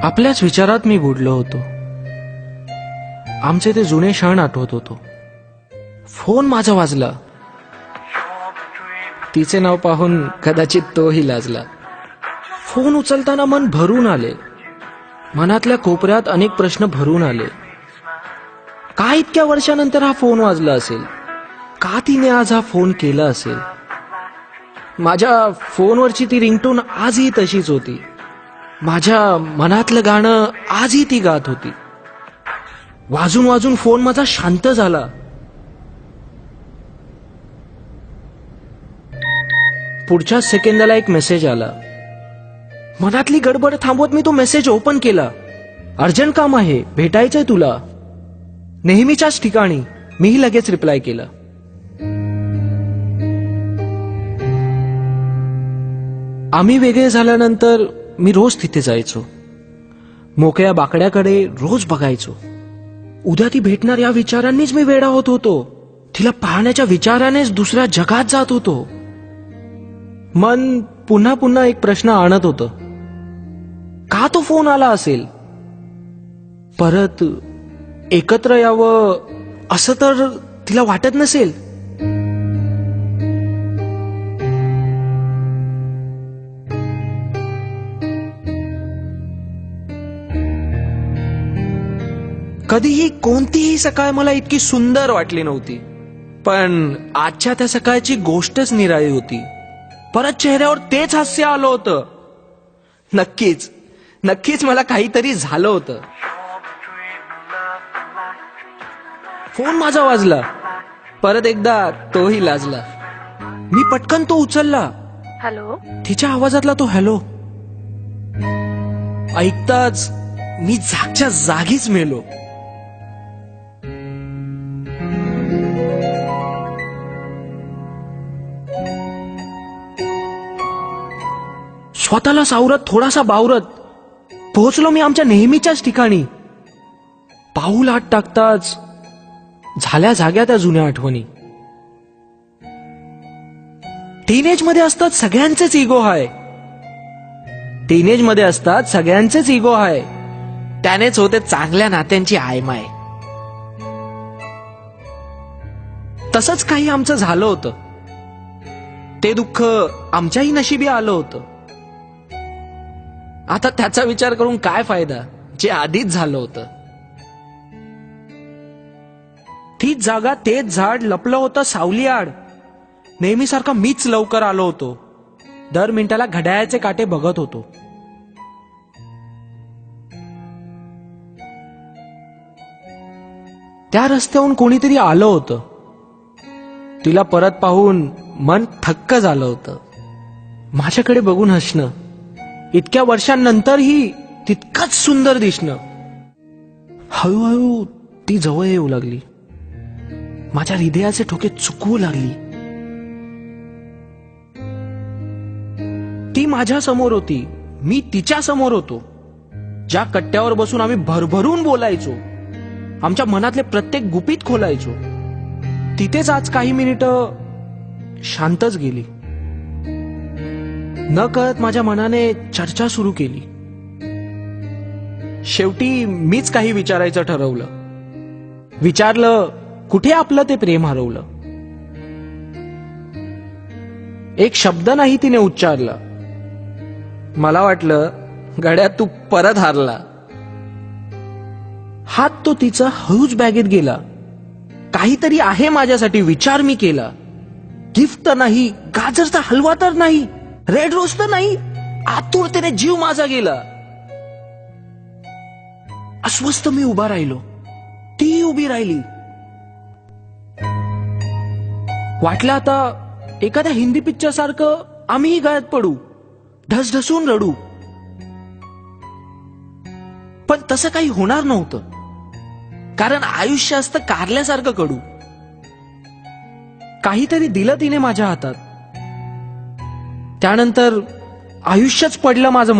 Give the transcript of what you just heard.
आपल्याच विचारात मी बुडलो होतो. आमचे ते जुने क्षण आठवत होतो. फोन माझा वाजला. तिचे नाव पाहून कदाचित तोही लाजला. फोन उचलताना मन भरून आले. मनातल्या कोपऱ्यात अनेक प्रश्न भरून आले. का इतक्या वर्षानंतर हा फोन वाजला असेल? का तिने आज हा फोन केला असेल? माझ्या फोनवरची ती रिंगटोन आजही तशीच होती. माझ्या मनातलं गाणं आजही ती गात होती. वाजून वाजून फोन माझा शांत झाला. पुढच्या सेकंदाला एक मेसेज आला. मनातली गडबड थांबवत मी तो मेसेज ओपन केला. अर्जंट काम आहे, भेटायचंय तुला. नेहमीच्याच ठिकाणी. मीही लगेच रिप्लाय केला. आम्ही वेगळे झाल्यानंतर मी रोज तिथे जायचो. मोकळ्या बाकड्याकडे रोज बघायचो. उद्या ती भेटणार या विचारांनीच मी वेडा होत होतो. तिला पाहण्याच्या विचारानेच दुसऱ्या जगात जात होतो. मन पुन्हा पुन्हा एक प्रश्न आणत होतं. का तो फोन आला असेल? परत एकत्र यावं असं तर तिला वाटत नसेल. कधीही कोणतीही सकाळ मला इतकी सुंदर वाटली नव्हती. पण आजच्या त्या सकाळची गोष्टच निराळी होती. परत चेहऱ्यावर तेच हास्य आलं होतं. नक्कीच नक्कीच मला काहीतरी झालं होतं. फोन माझा वाजला. परत एकदा तोही लाजला. मी पटकन तो उचलला. हॅलो. तिच्या आवाजातला तो हॅलो ऐकताच मी जागच्या जागीच मेलो. स्वतःला सावरत थोडासा बावरत पोहोचलो मी आमच्या नेहमीच्याच ठिकाणी. पाऊल आत टाकताच झाल्या जाग्या त्या जुन्या आठवणी. टीनेज मध्ये असतात सगळ्यांचेच इगो हाय. टीनेज मध्ये असतात सगळ्यांचेच इगो हाय. त्यानेच होते चांगल्या नात्यांची आयमाय. तसंच काही आमचं झालं होतं. ते दुःख आमच्याही नशिबी आलं होतं. आता त्याचा विचार करून काय फायदा, जे आधीच झालं होतं. तीच जागा, तेच झाड लपलं होतं सावली आड. नेहमीसारखा मीच लवकर आलो होतो. दर मिनिटाला घड्याळाचे काटे बघत होतो. त्या रस्त्याहून कोणीतरी आलं होतं. तिला परत पाहून मन थक्क झालं होतं. माझ्याकडे बघून हसणं, इतक्या वर्षांनंतरही तितकंच सुंदर दिसणं. हळूहळू ती जवळ येऊ लागली. माझ्या हृदयाचे ठोके चुकवू लागली. ती माझ्या समोर होती, मी तिच्या समोर होतो. ज्या कट्ट्यावर बसून आम्ही भरभरून बोलायचो, आमच्या मनातले प्रत्येक गुपित खोलायचो, तिथेच आज काही मिनिटं शांतच गेली. न कळत माझ्या मनाने चर्चा सुरू केली. शेवटी मीच काही विचारायचं ठरवलं. विचारलं, कुठे आपलं ते प्रेम हरवलं? एक शब्द नाही तिने उच्चारला. मला वाटलं, गड्या तू परत हारला. हात तो तिचा हळूच बॅगेत गेला. काहीतरी आहे माझ्यासाठी विचार मी केला. गिफ्ट तर नाही, गाजरचा हलवा तर नाही, रेड रोज तर नाही. आतुरतेने जीव माझा गेला. अस्वस्थ मी उभा राहिलो. ती उभी राहिली. वाटलं आता एखाद्या हिंदी पिक्चर सारखं आम्हीही गळ्यात पडू, ढसढसून रडू. पण तसं काही होणार नव्हतं. कारण आयुष्य असतं कारल्यासारखं कडू. काहीतरी दिलं तिने माझ्या हातात. त्यानंतर आयुष्यच पडलं माझं.